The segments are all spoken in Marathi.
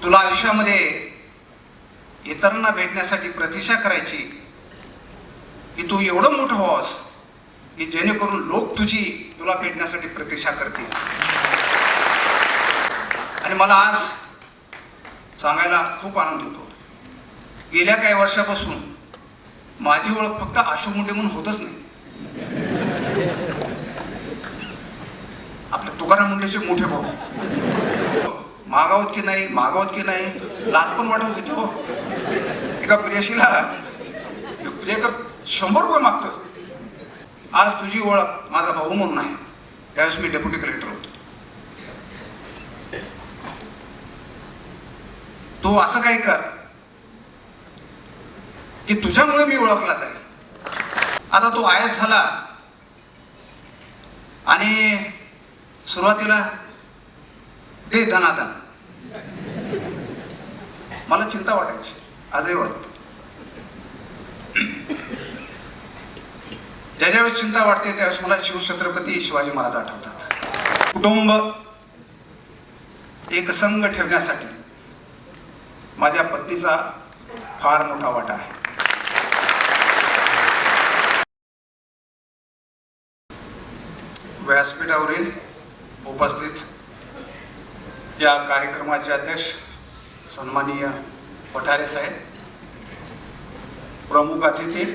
तुला आयुष्यामध्ये इतरांना भेटण्यासाठी प्रतीक्षा करायची की तू एवढं मोठं व्हावस की जेणेकरून लोक तुला भेटण्यासाठी प्रतीक्षा करतील. आणि मला आज सांगायला खूप आनंद होतो, गेल्या काही वर्षापासून माझी ओळख फक्त आशू मुंडे म्हणून होतच नाही, आपले तुकाराम मुंडेचे मोठे भाऊ. मागावत की नाही लाज पण वाटत होती. हो, एका प्रियशीला प्रियकर 100 रुपये मागतोय. आज तुझी ओळख माझा भाऊ म्हणून आहे. त्यावेळेस मी डेप्युटी कलेक्टर होतो. तू असं काही कर की तुझ्यामुळे मी ओळखला जाईल. आता तो आयत झाला आणि सुरुवातीला दे धनाधन, मला चिंता वाटायची, आजही वाटते. ज्या वेळेस चिंता वाटते त्यावेळेस मला शिवछत्रपती शिवाजी महाराज आठवतात. कुटुंब एकसंग ठेवण्यासाठी माझ्या पत्नीचा फार मोठा वाटा आहे. व्यासपीठावरील उपस्थित या कार्यक्रमाचे अध्यक्ष सन्माननीय पठारे साहेब, प्रमुख अतिथी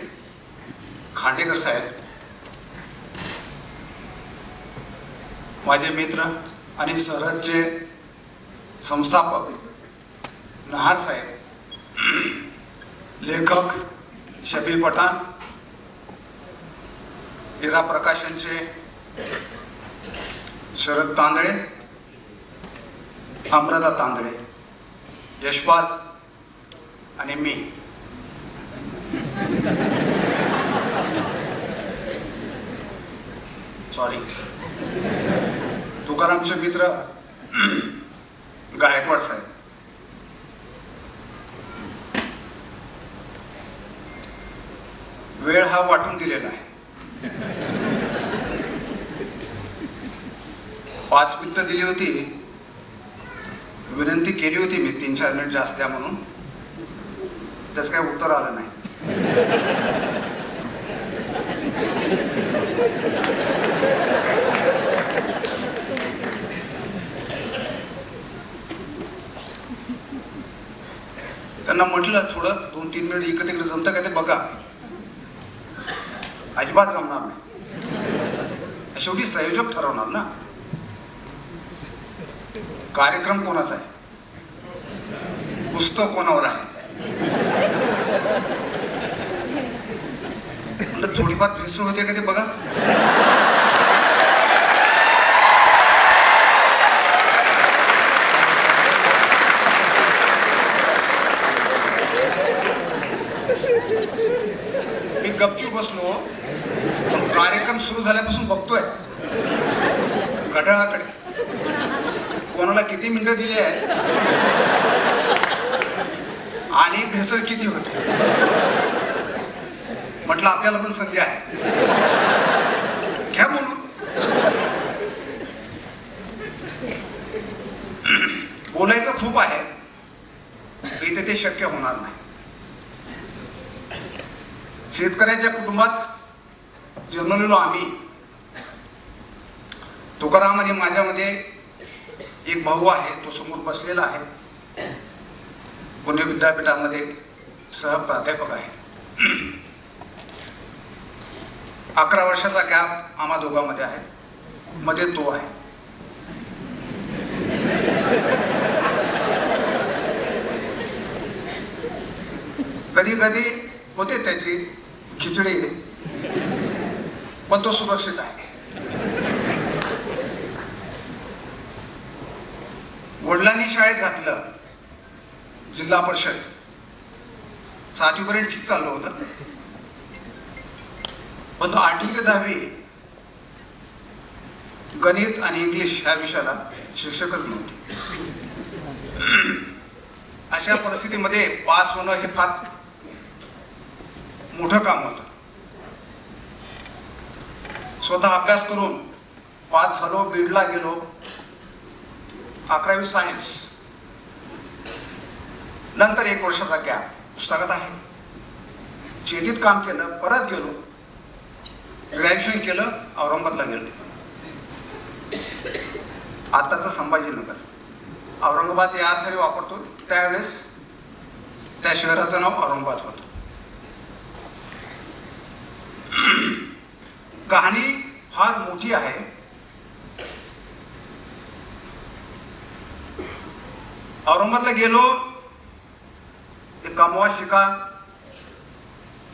खांडेकर साहेब, माझे मित्र आणि सरहदचे संस्थापक नहार साहेब, लेखक शफी पठाण, हिरा प्रकाशनचे शरद तांदळे, अमृता तांदळे, यशपाल आणि मी. सॉरी, तुकारामचे मित्र गायकवाड साहेब, वेळ हा वाटून दिलेला आहे. 5 मिनिटं दिली होती, विनंती केली होती मी 3-4 मिनिट जास्त द्या म्हणून, त्याचं काही उत्तर आलं नाही. त्यांना म्हटलं थोडं 2-3 मिनिट इकडे तिकडे जमतं का ते बघा. अजिबात जमणार नाही. शेवटी संयोजक ठरवणार ना, कार्यक्रम कोणाचा आहे, पुस्तक कोणावर आहे. म्हटलं थोडीफार भेसळ होते का ते बघा. मी गपचूप बसलो, पण कार्यक्रम सुरू झाल्यापासून बघतोय घड्याळाकडे, कोणाला किती मिनिटं दिली आहेत आणि भेसळ किती होते. म्हटलं आपल्याला पण संधी आहे, घ्या बोलून. बोलायचं खूप आहे, इथे ते शक्य होणार नाही. शेतकऱ्याच्या कुटुंबात जन्मलेलो आम्ही. तुकाराम आणि माझ्यामध्ये एक भाऊ आहे, तो समोर बसलेला आहे, पुणे विद्यापीठामध्ये सहप्राध्यापक आहे. 11 वर्षाचा गॅप आम्हा दोघांमध्ये आहे, मध्ये तो आहे. कधी कधी होते त्याची खिचडी, पण तो सुरक्षित आहे. वडिलांनी शाळेत घातलं, जिल्हा परिषद 7वी पर्यंत ठीक चाललं होतं, पण तो 8वी ते 10वी गणित आणि इंग्लिश ह्या विषयाला शिक्षकच नव्हते. अशा परिस्थितीमध्ये पास होणं हे फार मोठं काम होतं. स्वतः अभ्यास करून पास झालो, बीडला गेलो, 11वी सायन्स, नंतर 1 वर्षाचा गॅप पुस्तकात आहे. शेतीत काम केलं, परत गेलो, ग्रॅज्युएशन केलं, औरंगाबादला गेलो. आत्ताचं संभाजीनगर, औरंगाबाद या अर्थाने वापरतो, त्यावेळेस त्या शहराचं नाव औरंगाबाद होतं. कहाणी फार मोठी आहे. औरंगाबादला गेलो, ते कमवा, शिका,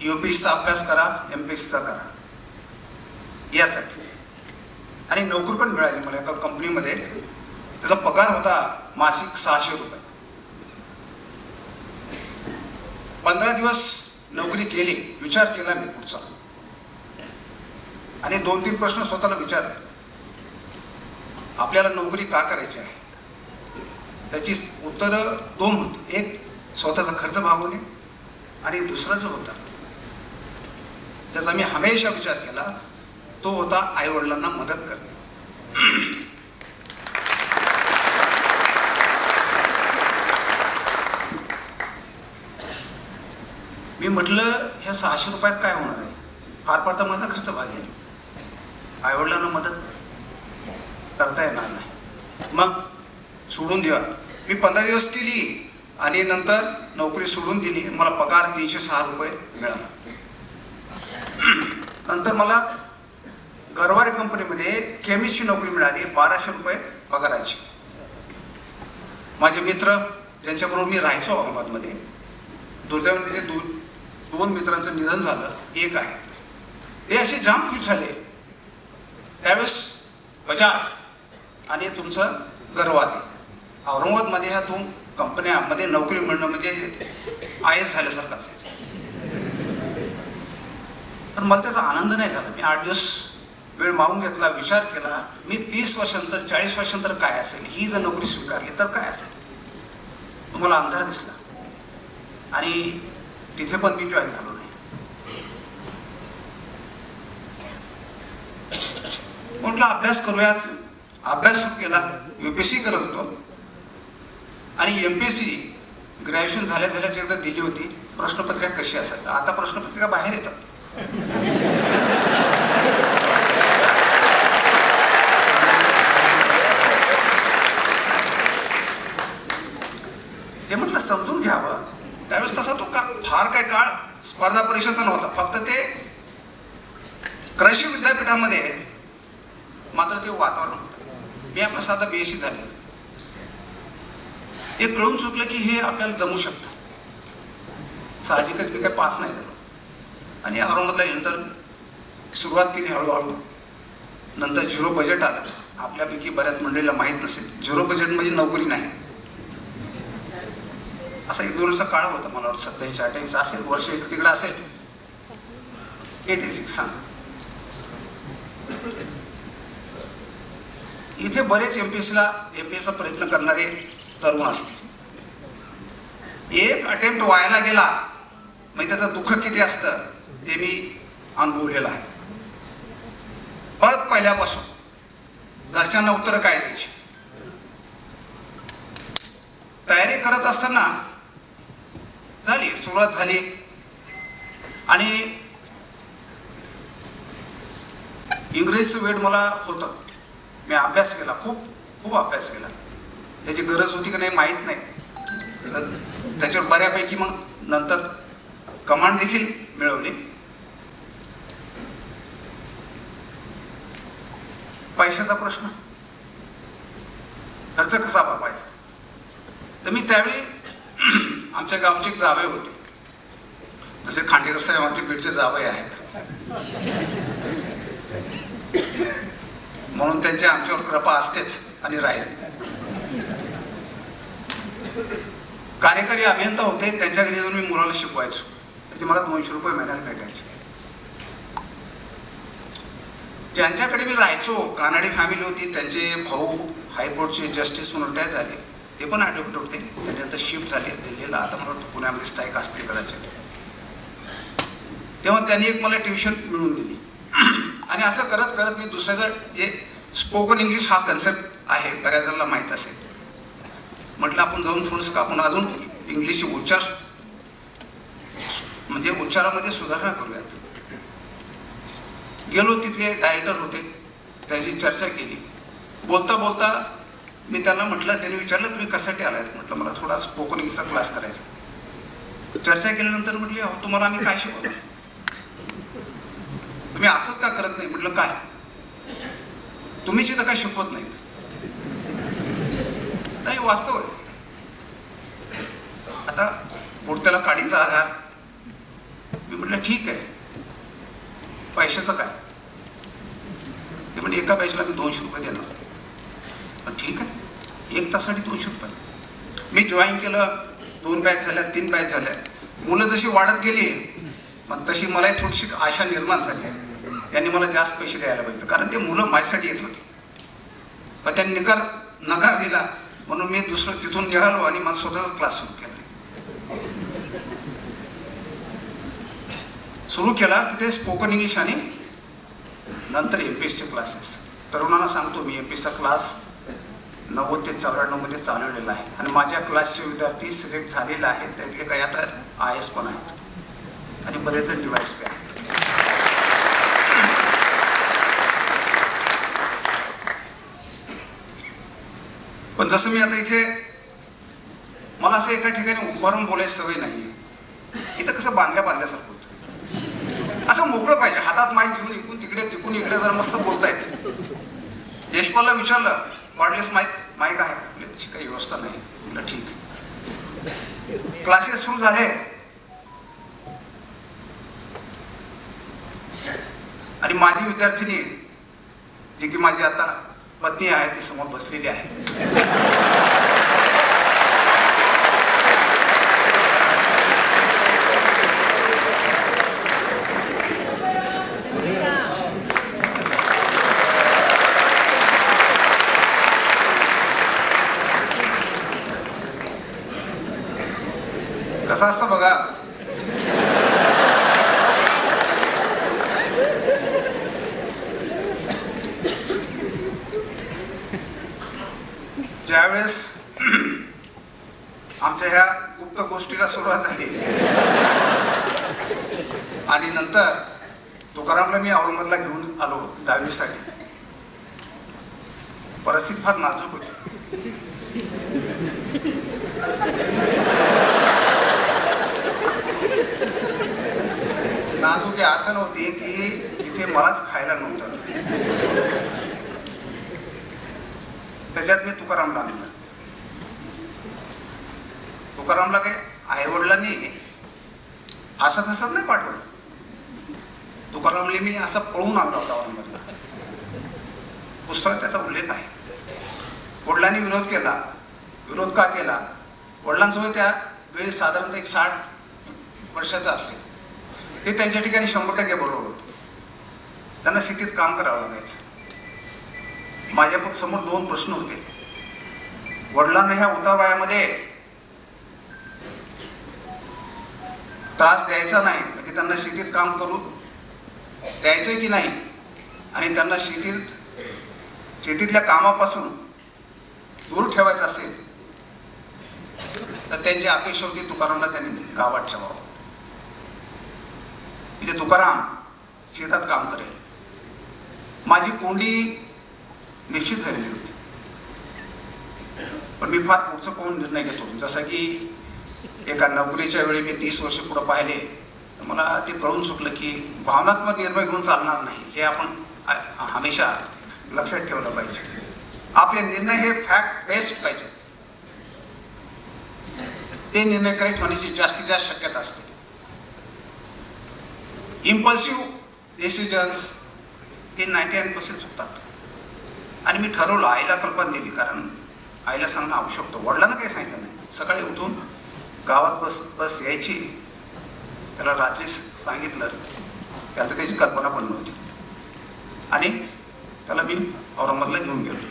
UPSCचा अभ्यास करा, MPSCचा करा यासाठी. आणि नोकरी पण मिळाली मला एका कंपनीमध्ये. त्याचा पगार होता मासिक 600 रुपये. 15 दिवस नोकरी केली, विचार केला मी पुढचा, आणि 2-3 प्रश्न स्वतःला विचारले. आपल्याला नोकरी का करायची आहे? त्याची उत्तरं 2 होती. एक, स्वतःचा खर्च भागवणे, आणि दुसरा जो होता त्याचा मी हमेशा विचार केला, तो होता आईवडिलांना मदत करणे. मी म्हटलं ह्या 600 रुपयात काय होणार आहे? फार फार तर माझा खर्च भागेल, आईवडिलांना मदत करता येणार नाही. मग सोडून द्या. मी 15 दिवस केली आणि नंतर नोकरी सोडून दिली. मला पगार 306 रुपये मिळाला. नंतर मला गरवारे कंपनीमध्ये केमिस्टची नोकरी मिळाली, 1200 रुपये पगाराची. माझे मित्र ज्यांच्याबरोबर मी राहायचो औरंगाबादमध्ये, दुर्दैवाने त्याचे 2 मित्रांचं निधन झालं. एक आहेत, ते असे जाम खुश झाले. त्यावेळेस बजाज आणि तुमचं गरवारे, औरंगाबादमध्ये ह्या 2 कंपन्यामध्ये नोकरी मिळणं म्हणजे IAS झाल्यासारखं असायचं. पण मला त्याचा आनंद नाही झाला. मी 8 दिवस वेळ मागून घेतला, विचार केला. मी 30 वर्षांतर 40 वर्षांतर काय असेल, ही जर नोकरी स्वीकारली तर काय असेल? तुम्हाला अंधार दिसला, आणि तिथे पण मी जॉईन झालो नाही. म्हटलं अभ्यास करूयात. अभ्यास सुरू केला. UPSC करत होतो, आणि MPSC ग्रॅज्युएशन झाल्याच एकदा दिली होती. प्रश्नपत्रिका कशी असायची? आता प्रश्नपत्रिका बाहेर येतात. ते म्हटलं समजून घ्यावं. त्यावेळेस तसा तो फार काही काळ स्पर्धा परीक्षेचा नव्हता, फक्त ते कृषी विद्यापीठामध्ये मात्र ते वातावरण होतं. मी आपलं साधा BSc झालेलं. हे कळून चुकलं की हे आपल्याला जमू शकतं. साहजिकच मी काही पास नाही झालो, आणि औरंगाबादला गेल्यानंतर सुरुवात केली हळूहळू. नंतर 0 बजेट आलं. आपल्यापैकी बऱ्याच मंडळीला माहीत नसेल, 0 बजेट म्हणजे नोकरी नाही. असा 1-2 वर्षाचा काळ होता. मला वाटतं 87-88 असेल, वर्ष एक तिकडे असेल. 86 सांग. इथे बरेच MPSCचा प्रयत्न करणारे तरुण असतील. एक अटेम्प्ट व्हायला गेला म्हणजे त्याचं दुःख किती असतं ते मी अनुभवलेलं आहे. परत पहिल्यापासून घरच्यांना उत्तर काय द्यायची, तयारी करत असताना सुरुवात झाली. आणि इंग्रजीचं वेळ मला होतं. मी अभ्यास केला, खूप अभ्यास केला. त्याची गरज होती की नाही माहीत नाही. त्याच्यावर बऱ्यापैकी मग नंतर कमांड देखील मिळवली. पैशाचा प्रश्न, खर्च कसा भागवायचा, तर मी त्यावेळी आमच्या गावचे एक जावई होते. जसे खांडेकर साहेब आमचे बीडचे जावई आहेत, म्हणून त्यांची आमच्यावर कृपा असतेच आणि राहील. कार्यकारी अभियंता होते. त्यांच्या घरी जाऊन मी मुलाला शिकवायचो. त्याचे मला 200 रुपये महिन्याला भेटायचे. ज्यांच्याकडे मी राहायचो, कानडी फॅमिली होती. त्यांचे भाऊ हायकोर्टचे जस्टिस म्हणून रिटायर झाले. ते पण ॲडव्होकेट होते. त्यानंतर शिफ्ट झाले दिल्लीला. आता मला वाटतं पुण्यामध्ये स्थायिक असतील कदाचित. तेव्हा त्यांनी एक मला ट्युशन मिळवून दिली. आणि असं करत करत मी दुसऱ्याचं जे स्पोकन इंग्लिश हा कन्सेप्ट आहे, बऱ्याच जणांना माहीत असेल. म्हटलं आपण जाऊन थोडंसं आपण अजून इंग्लिशचे उच्चार म्हणजे उच्चारामध्ये सुधारणा करूयात. गेलो, तिथले डायरेक्टर होते, त्याची चर्चा केली. बोलता बोलता मी त्यांना म्हटलं, त्यांनी विचारलं तुम्ही कशासाठी आलात? म्हटलं मला थोडा स्पोकन इंग्लिशचा क्लास करायचा. चर्चा केल्यानंतर म्हटली अहो तुम्हाला आम्ही काय शिकवणार, तुम्ही असंच का करत नाही? म्हटलं काय, तुम्हीच इथं काय शिकवत नाहीत. नाही, वास्तव आहे. आता पुढच्याला काडीचा आधार. मी म्हटलं ठीक आहे, पैशाचं काय? ते म्हणजे एका बॅचला मी 200 रुपये देणार. ठीक आहे, 1 तासासाठी 200 रुपये. मी जॉईन केलं, 2 बॅच झाल्या, 3 बॅच झाल्या. मुलं जशी वाढत गेली मग तशी मलाही थोडीशी आशा निर्माण झाली, यांनी मला जास्त पैसे द्यायला पाहिजे, कारण ते मुलं माझ्यासाठी येत होती. पण त्यांनी नकार दिला, म्हणून मी दुसरं तिथून निघालो आणि माझा स्वतःचा क्लास सुरू केला. तिथे स्पोकन इंग्लिश आणि नंतर MPSC क्लासेस. तरुणांना सांगतो मी MPSCचा क्लास 90 ते 94 मध्ये चालवलेला आहे आणि माझ्या क्लासचे विद्यार्थी सिलेक्ट झालेले आहेत. त्यातले काही आता IAS पण आहेत आणि बरेच जण डिवाइस पे आहेत. पण जसं मी आता इथे, मला असं एका ठिकाणी उभारून बोलायची सवय नाहीये. इथं कसं बांधल्यासारखं होतं. असं मोकळं पाहिजे, हातात माईक घेऊन इकडून तिकडे तिकडून इकडे जरा मस्त बोलतायत. यशपालला विचारलं कॉर्डलेस माईक आहे का? तशी काही व्यवस्था नाही. म्हटलं ठीक. क्लासेस सुरू झाले आणि माझी विद्यार्थिनी जी की माझी आता पत्नी आहे ती समोर बसलेली आहे. कसं असतं बघा, ज्यावेळेस आमच्या ह्या गुप्त गोष्टीला सुरुवात झाली आणि नंतर तुकारामला मी औरंगाबादला घेऊन आलो 10वी साठी. परिस्थिती फार नाजूक होती. नाजूक या अर्थ नव्हती की जिथे मलाच खायला नव्हतं. त्याच्यात मी तुकारामला आणलं. तुकारामला काय आई वडिलांनी असं तसं नाही पाठवलं. तुकारामला मी असा पळून आणला होता औरंगाबादला. पुस्तकात त्याचा उल्लेख आहे. वडिलांनी विरोध केला. विरोध का केला? वडिलांसोबत त्या वेळी साधारणतः एक 60 वर्षाचा असेल. ते त्यांच्या ठिकाणी 100% बरोबर होते. त्यांना शेतीत काम करावं लागायचं. माझ्या समोर 2 प्रश्न होते. वडिलांना ह्या उतावळ्यामध्ये त्रास द्यायचा नाही, म्हणजे त्यांना शेतीत काम करू द्यायचं की नाही, आणि त्यांना शेतीतल्या कामापासून दूर ठेवायचं असेल तर त्यांची अपेक्षा होती तुकारामला त्यांनी गावात ठेवावं. म्हणजे तुकाराम शेतात काम करेल. माझी कोंडी निश्चित झालेली होती. पण मी फार पुढचं पाहून निर्णय घेतो. जसा की एका नोकरीच्या वेळी मी 30 वर्ष पुढे पाहिले तर मला ते कळून चुकलं की भावनात्मक निर्णय घेऊन चालणार नाही. हे आपण हमेशा लक्षात ठेवलं पाहिजे. आपले निर्णय हे फॅक्ट बेस्ड पाहिजेत. ते निर्णय करेक्ट होण्याची जास्तीत जास्त शक्यता असते. इम्पल्सिव्ह डिसिजन्स हे 99% चुकतात. आणि मी ठरवलं, आईला कल्पना दिली, कारण आईला सांगणं आवश्यक होतं. वडिलांना काही सांगितलं नाही. सकाळी उठून गावात बस यायची, त्याला रात्री सांगितलं, त्याला त्याची कल्पना पण नव्हती. आणि त्याला मी औरंगाबादला घेऊन गेलो.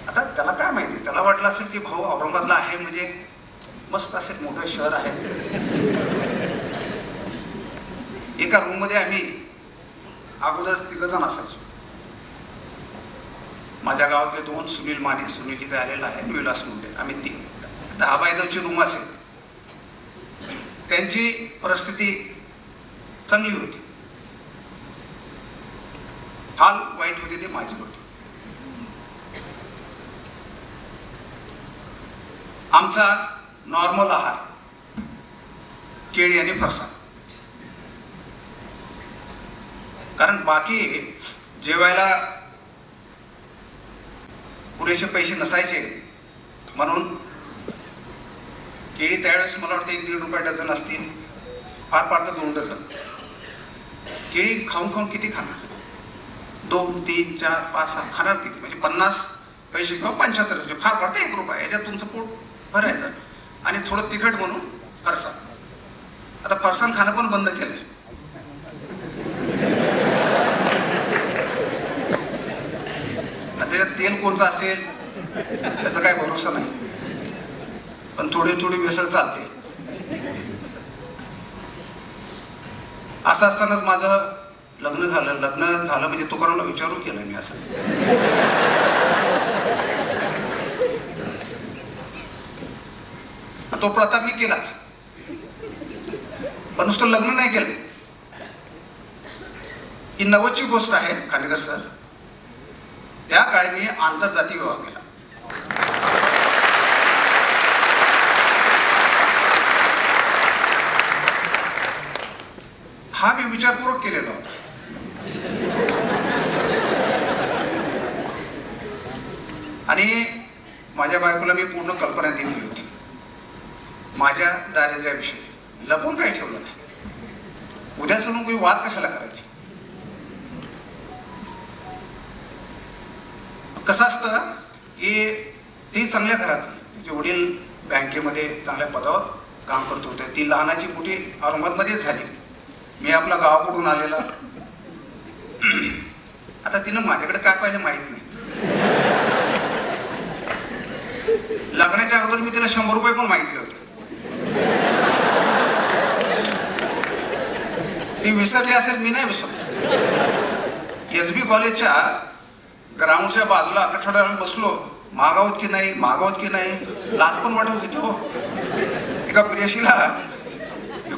आता त्याला काय माहिती, त्याला वाटलं असेल की भाऊ औरंगाबादला आहे म्हणजे मस्त असेल, मोठं शहर आहे. एका रूममध्ये आम्ही अगोदर 3 जण असायचो. माझ्या गावातले 2, सुनील माने, सुनील इथे आलेला आहे, विलास मुंडे, आम्ही 3. 10x10ची रूम असेल, त्यांची परिस्थिती चांगली होती. हाल वाईट होते ते माझी होते. आमचा नॉर्मल आहार केळी आणि फरसाण. कारण बाकी जेवायला पुरेसे पैसे नसायचे म्हणून केळी त्यावेळेस मला वाटतं 1-1.5 रुपये डझन असतील, फार फार तर 2 डझन. केळी खाऊन खाऊन किती खाणार? 2, 3, 4, 5, 6 खाणार किती? म्हणजे 50 पैसे किंवा 75 पैसे, फार फार तर 1 रुपया. याच्यात तुमचं पोट भरायचं. आणि थोडं तिखट म्हणून फरसाण. आता फरसाण खाणं पण बंद केलंय. त्याच्यात तेल कोणचं असेल त्याचा काय भरोसा नाही, पण थोडी थोडी भेसळ चालते. असं असतानाच माझं लग्न झालं म्हणजे तुकारामला विचारून केलं मी असं. तो प्रताप मी केलाच, पण नुसतं लग्न नाही केलं. ही 90ची गोष्ट आहे खांडेकर सर. त्या काळी मी आंतरजातीय विवाह केला. हा मी विचारपूर्वक केलेला होता. आणि माझ्या बायकोला मी पूर्ण कल्पना दिली होती. माझ्या दारिद्र्याविषयी लपून काही ठेवलं नाही. उद्या चलून काही वाद कशाला करायचे? कसं असतं की ती चांगल्या घरातली, तिचे वडील बँकेमध्ये चांगल्या पदावर काम करत होते. ती लहानाची मोठी औरंगाबादमध्येच झाली. मी आपला गावाकडून आलेला. आता तिनं माझ्याकडे काय पाहिलं माहीत नाही. लग्नाच्या अगोदर मी तिला 100 रुपये पण मागितले होते. ती विसरली असेल, मी नाही विसरलो. SB कॉलेजच्या ग्राउंडच्या बाजूला आठवड्या बसलो. मागावत की नाही, लाज पण वाटत होती. हो, एका प्रियशीला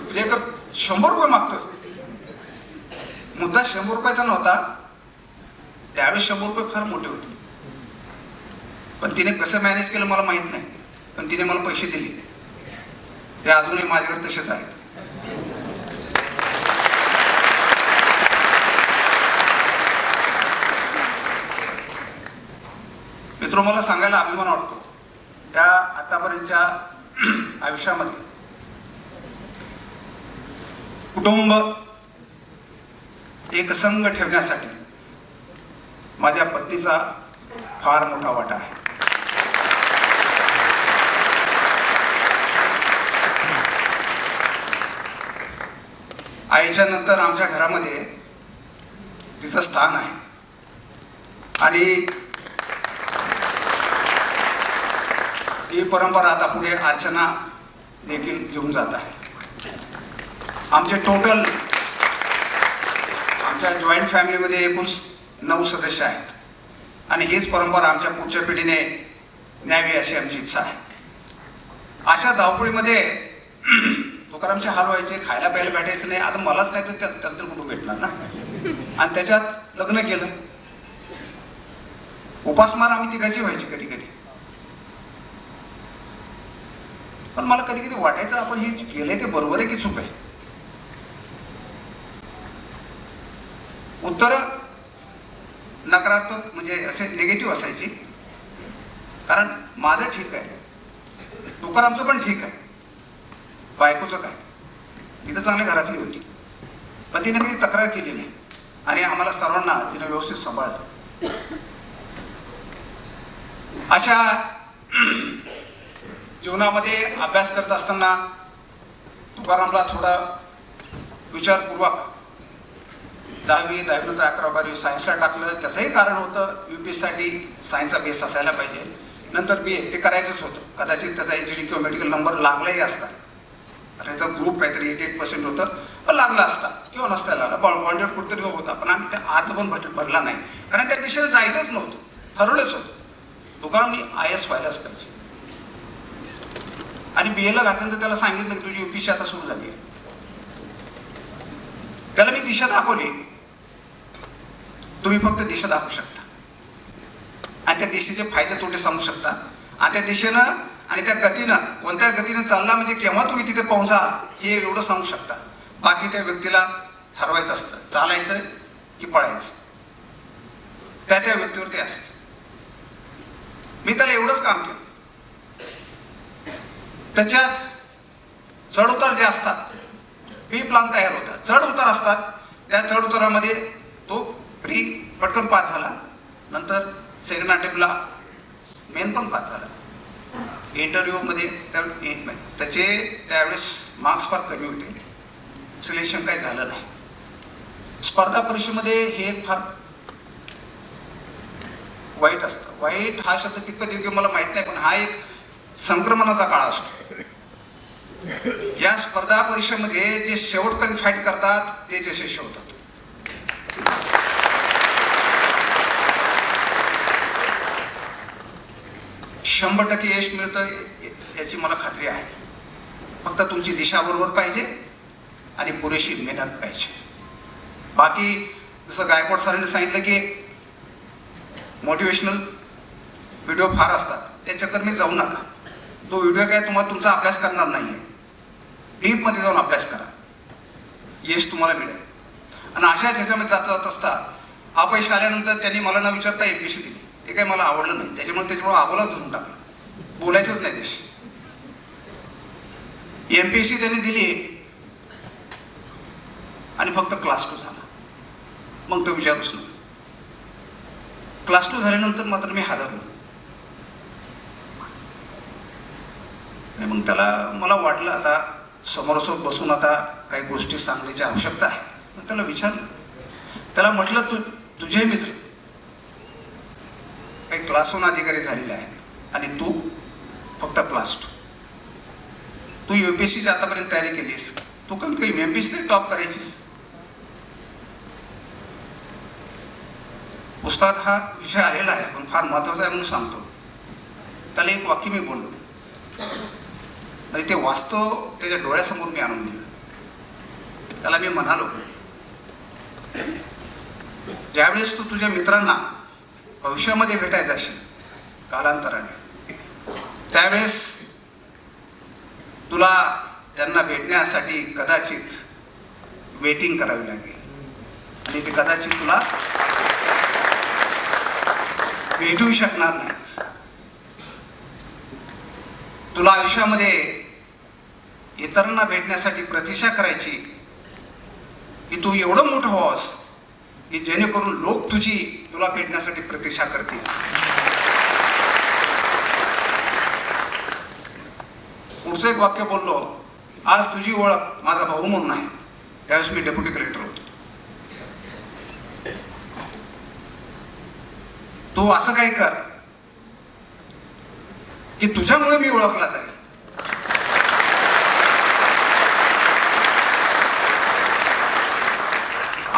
प्रियकर 100 रुपये मागतोय. मुद्दा 100 रुपयाचा नव्हता. त्यावेळेस 100 रुपये फार मोठे होते. पण तिने कसं मॅनेज केलं मला माहित नाही, पण तिने मला पैसे दिले. ते अजूनही माझ्याकडे तसेच आहेत. मित्र, मला सांगायला अभिमान वाटतो त्या आतापर्यंतच्या आयुष्यामध्ये कुटुंब एकसंग ठेवण्यासाठी माझ्या पत्नीचा फार मोठा वाटा आहे. आईच्या नंतर आमच्या घरामध्ये तिचं स्थान आहे. आणि ही परंपरा आता पुढे अर्चना देखील घेऊन जात आहे. आमचे टोटल आमच्या जॉईंट फॅमिलीमध्ये एकूण 9 सदस्य आहेत. आणि हीच परंपरा आमच्या पुढच्या पिढीने न्यावी अशी आमची इच्छा आहे. अशा धावपळीमध्ये तुकारामचे हाल व्हायचे, खायला प्यायला भेटायचं नाही. आता मलाच नाही तर त्याला तर कुठून भेटणार ना. आणि त्याच्यात लग्न केलं. उपासमार आम्ही तिघाची व्हायची कधी कधी. पण मला कधी कधी वाटायचं आपण हे केलंय ते बरोबर आहे की चूक आहे. उत्तर नकारात्मक म्हणजे असे निगेटिव्ह असायची. कारण माझं ठीक आहे, तुकारामचं पण ठीक आहे, बायकोचं काय. ती तर चांगल्या घरातली होती, पण तिने कधी तक्रार केली नाही. आणि आम्हाला सर्वांना तिने व्यवस्थित सांभाळलं. अशा जीवनामध्ये अभ्यास करत असताना तुकारामला थोडा विचारपूर्वक 10वी नंतर 11वी 12वी सायन्सला टाकलं. त्याचंही कारण होतं UPSCसाठी सायन्सचा बेस असायला पाहिजे. नंतर BA ते करायचंच होतं. कदाचित त्याचा इंजिनिअरिंग किंवा मेडिकल नंबर लागलाही असता. त्याचा ग्रुप काहीतरी 88% होतं, पण लागला असता किंवा नसता लागला. बॉन्डेड कुठतरी होता, पण आम्ही त्या आज पण भरला नाही. कारण त्या दिशेने जायचंच नव्हतं, ठरवलंच होतं. तुकाराम मी IAS व्हायलाच पाहिजे. आणि BA ला घातल्यानंतर त्याला सांगितलं की तुझी UPSC आता सुरू झाली आहे. त्याला मी दिशा दाखवली. तुम्ही फक्त दिशा दाखवू शकता आणि त्या दिशेचे फायदे तोटे सांगू शकता आणि त्या दिशेनं आणि त्या गतीनं कोणत्या गतीनं चालला म्हणजे केव्हा तुम्ही तिथे पोहोचाल हे एवढं सांगू शकता. बाकी त्या व्यक्तीला ठरवायचं असतं चालायचं की पळायचं, त्या त्या व्यक्तीवरती असतं. मी त्याला एवढंच काम केलं. त्याच्यात चढ उतार जे असतात प्री प्लान तयार होता. चढ उतार असतात त्या चढ उतारामध्ये तो प्री पटकन पास झाला, नंतर सेकंड अटेम्प्टला मेन पण पास झाला. इंटरव्ह्यूमध्ये त्याचे त्यावेळेस मार्क्स फार कमी होते, सिलेक्शन काही झालं नाही. स्पर्धा परीक्षेमध्ये हे एक फार वाईट असतं. वाईट हा शब्द कितपत योग्य मला माहीत नाही, पण हा एक संक्रमणाचा काळ असतो. या स्पर्धा परीक्षेमध्ये जे शेवटपर्यंत फाईट करतात तेच यशस्वी होतात. 100% यश मिळतं याची मला खात्री आहे. फक्त तुमची दिशा बरोबर पाहिजे आणि पुरेशी मेहनत पाहिजे. बाकी जसं गायकवाड सरांनी सांगितलं की मोटिवेशनल व्हिडिओ फार असतात, त्या चक्करमध्ये जाऊ नका. तो व्हिडिओ काय तुम्हाला तुमचा अभ्यास करणार नाही आहे. डीपमध्ये जाऊन अभ्यास करा, यश तुम्हाला मिळेल. आणि अशाच ह्याच्यामध्ये जात असता अपयश आल्यानंतर त्यांनी मला न विचारता MPSC दिली. ते काही मला आवडलं नाही, त्याच्यामुळे आबोला धरून टाकलं, बोलायचंच नाही त्याशी. MPSC त्यांनी दिली आणि फक्त क्लास 2 झाला. मग तो विचारूच नाही. क्लास 2 झाल्यानंतर मात्र मी हादरलो. आणि मग मला वाटलं आता समोरासमोर बसून आता काही गोष्टी सांगण्याची आवश्यकता आहे. मग त्याला विचारलं, त्याला म्हटलं तुझे मित्र काही क्लास 1 अधिकारी झालेले आहेत आणि तू फक्त क्लास 2. तू UPSCची आतापर्यंत तयारी केलीस, तू कमीत कमी MPSC टॉप करायचीस. उस्ताद हा विषय आलेला आहे पण फार महत्त्वाचा आहे म्हणून सांगतो. त्याला एक वाक्य मी बोललो, म्हणजे ते वास्तव त्याच्या डोळ्यासमोर मी आणून दिलं. त्याला मी म्हणालो, ज्यावेळेस तू तुझ्या मित्रांना भविष्यामध्ये भेटायचं असेल कालांतराने, त्यावेळेस तुला त्यांना भेटण्यासाठी कदाचित वेटिंग करावी लागेल आणि ते कदाचित तुला भेटू शकणार नाहीत. तुला आयुष्यामध्ये इतरांना भेटण्यासाठी प्रतीक्षा करायची की तू एवढं मोठं व्हावंस की जेणेकरून लोक तुला भेटण्यासाठी प्रतीक्षा करतील. पुढचं एक वाक्य बोललो, आज तुझी ओळख माझा भाऊ म्हणून आहे. त्यावेळेस मी डेप्युटी कलेक्टर होतो. तू असं काही कर की तुझ्यामुळे मी ओळखला जाईल.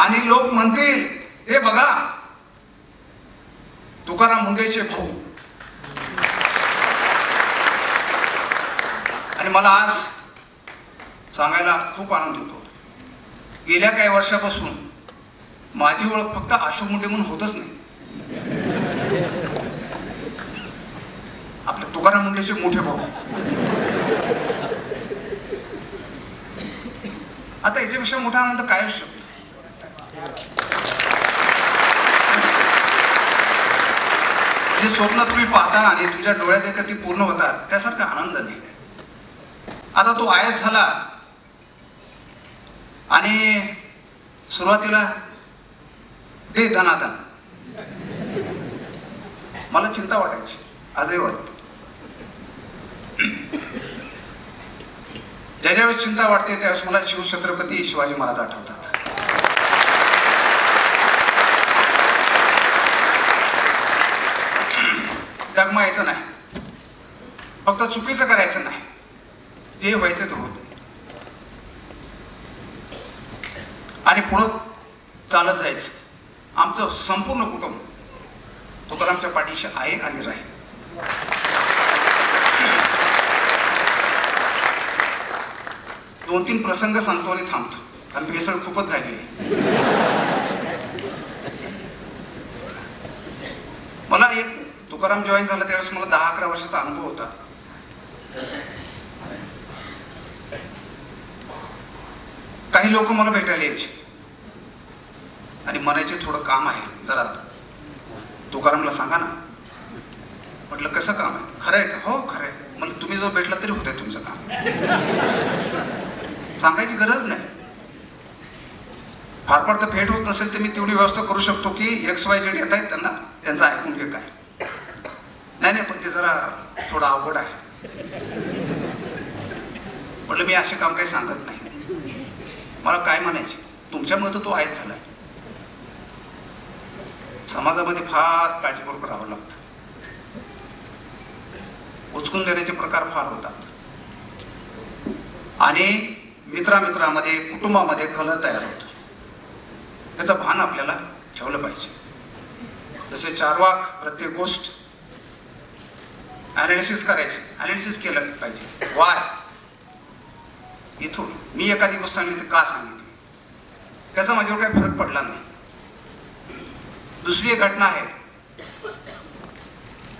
आणि लोक म्हणतील, हे बघा तुकाराम मुंडेचे भाऊ. आणि मला आज सांगायला खूप आनंद होतो, गेल्या काही वर्षापासून माझी ओळख फक्त अशोक मुंडे म्हणून होतच नाही, आपले तुकाराम मुंडेचे मोठे भाऊ. आता याच्यापेक्षा मोठा आनंद काय असू शकतो. जे स्वप्न तुम्ही पाहता आणि तुमच्या डोळ्यात एकदा ती पूर्ण होतात त्यासारखा आनंद नाही. आता तो आयत झाला आणि सुरुवातीला दे धनाधन, मला चिंता वाटायची, आजही वाटते. ज्या वेळेस चिंता वाटते त्यावेळेस मला शिवछत्रपती शिवाजी महाराज आठवतात. डगमायचं नाही, फक्त चुकीचं करायचं नाही, जे व्हायचं ते होतं आणि पुढं चालत जायचं. आमचं संपूर्ण कुटुंब तुकारामच्या पाठीशी आहे आणि राहील. 2-3 प्रसंग सांगतो आणि थांबतो, कारण भेसळ खूपच झाली आहे. मला एक तुकाराम जॉईन झाला त्यावेळेस मला 10-11 वर्षाचा अनुभव होता. काही लोक मला भेटायला यायचे आणि म्हणायचे थोडं काम आहे, जरा तुकारामला सांगा ना. म्हटलं कसं काम आहे? खरं आहे का? हो खरं आहे. मला तुम्ही जो भेटला तरी होतंय तुमचं काम, सांगायची गरज नाही. फार फार तर भेट होत नसेल तर मी तेवढी व्यवस्था करू शकतो की XYZ येत आहेत, त्यांचं ऐकून घे. काय नाही पण ते जरा थोडं अवघड आहे. म्हटलं मी असे काम काही सांगत नाही. मला काय म्हणायचे, तुमच्यामुळे तर तो आहेच झालाय. समाजामध्ये फार काळजीपूर्वक राहावं लागतं. उचकून देण्याचे प्रकार फार होतात आणि मित्रामित्रामध्ये कुटुंबामध्ये कलह तयार होतो. याचं भान आपल्याला ठेवलं पाहिजे. जसे चार्वाक प्रत्येक गोष्ट ॲनालिसिस करायची, ॲनालिसिस केलं पाहिजे. वाय इथून मी एखादी गोष्ट सांगली तर का सांगितली, त्याचा माझ्यावर काही फरक पडला नाही. दुसरी एक घटना आहे.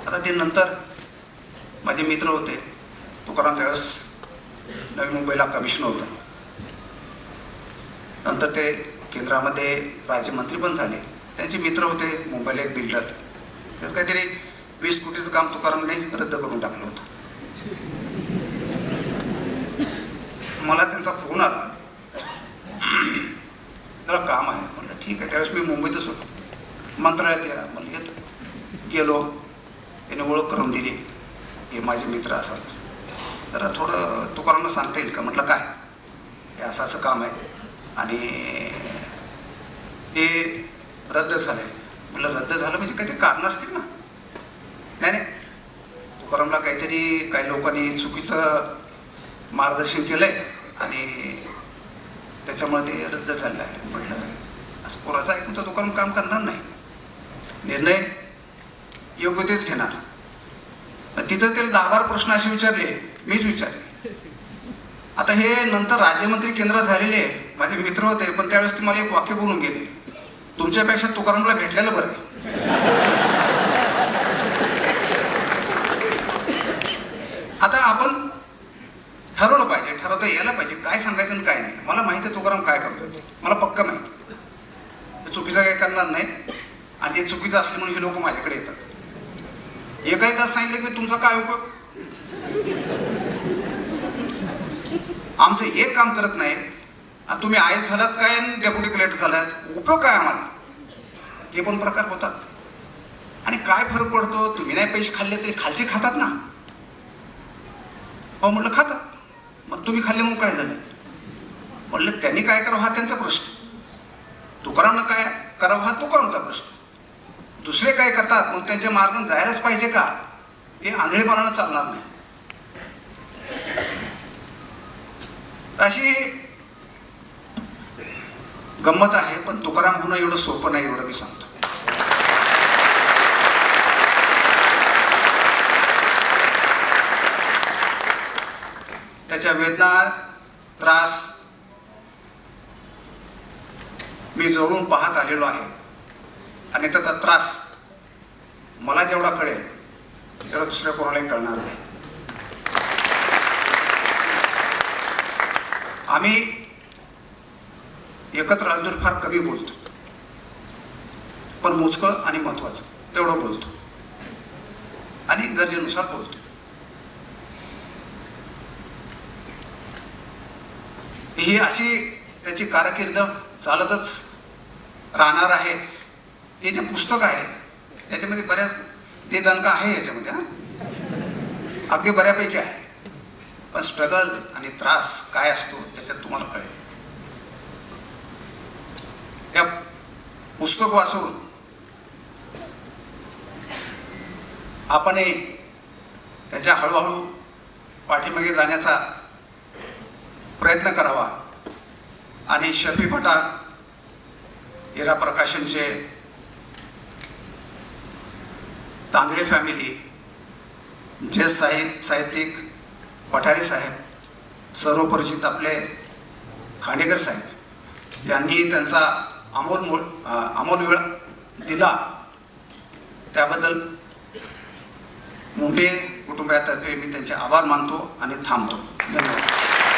आता ते नंतर माझे मित्र होते. तुकाराम त्यावेळेस नवी मुंबईला कमिशनर होता. नंतर ते केंद्रामध्ये राज्यमंत्री पण झाले. त्यांचे मित्र होते मुंबईला एक बिल्डर. त्याचं काहीतरी 20 कोटीचं काम तुकारामने रद्द करून टाकलं होतं. मला त्यांचा फोन आला, जरा काम आहे. म्हटलं ठीक आहे. त्यावेळेस मी मुंबईतच होतो. मंत्रालयात या मला येतो. गेलो, त्याने ओळख करून दिली, हे माझे मित्र असतात. जरा थोडं तुकारामला सांगता येईल का? म्हटलं काय, हे असं असं काम आहे आणि हे रद्द झालं आहे. म्हटलं रद्द झालं म्हणजे काहीतरी कारण असतील ना? नाही नाही, तुकारामला काहीतरी काही लोकांनी चुकीचं मार्गदर्शन केलं आहे आणि त्याच्यामुळे ते रद्द झालं आहे. म्हटलं असं कोणाचं ऐकून तर तुकाराम काम करणार नाही. निर्णय योग्य तेच घेणार. तिथं त्याला 10-12 प्रश्न असे विचारले, मीच विचारले. आता हे नंतर राज्यमंत्री केंद्रात झालेले माझे मित्र होते, पण त्यावेळेस ते मला एक वाक्य बोलून गेले, तुमच्यापेक्षा तुकारामला भेटलेलं बरं आहे. आता आपण ठरवलं पाहिजे, ठरवता यायला पाहिजे काय सांगायचं आणि काय नाही. मला माहिती आहे तुकाराम काय करतो ते, मला पक्का माहिती. चुकीचं काही करणार नाही आणि ते चुकीचं असल्यामुळे हे लोक माझ्याकडे येतात. एकाही तास सांगितलं की तुमचा काय उपयोग? आमचं एक काम करत नाही आणि तुम्ही आयएस झालात काय आणि डेप्युटी कलेक्टर झालात, उपयोग काय आम्हाला? हे पण प्रकार होतात. आणि काय फरक पडतो? तुम्ही नाही पैसे खाल्ले तरी खालचे खातात ना. हो म्हटलं खातात. मग तुम्ही खाल्ले म्हणून काय झालं? म्हटलं त्यांनी काय करावं हा त्यांचा प्रश्न, तुकारामनं काय करावं हा तुकारामचा प्रश्न. दुसरे काय करतात मग त्यांच्या मार्गाने जायलाच पाहिजे का? हे आंधळेपणानं चालणार नाही. अशी गंमत आहे. पण तुकाराम होणं एवढं सोपं नाही, एवढं मी सांगतो. त्याच्या वेदना, त्रास मी जवळून पाहत आलेलो आहे आणि त्याचा त्रास मला जेवढा कळेल तेवढा दुसऱ्या कोणालाही कळणार नाही. आम्ही एकत्र आलो फार कमी बोलतो, पण मोजकं आणि महत्वाचं तेवढं बोलतो आणि गरजेनुसार बोलतो. ही अशी त्याची कारकीर्द चालतच राहणार आहे. हे जे पुस्तक आहे याच्यामध्ये बऱ्याच देदणका आहे, याच्यामध्ये अगदी बऱ्यापैकी आहे. पण स्ट्रगल आणि त्रास काय असतो त्याच्यात तुम्हाला कळेल. या पुस्तक वाचून आपणही त्याच्या हळूहळू पाठीमागे जाण्याचा प्रयत्न करावा आणि शफी पठाण, इरा प्रकाशनचे, तांदळे फॅमिली, ज्येष्ठ साहित्यिक पठारे साहेब, सर्वपरिचित आपले खांडेकर साहेब यांनी त्यांचा अमोल वेळ दिला त्याबद्दल मुंडे कुटुंबातर्फे मी त्यांचे आभार मानतो आणि थांबतो. धन्यवाद.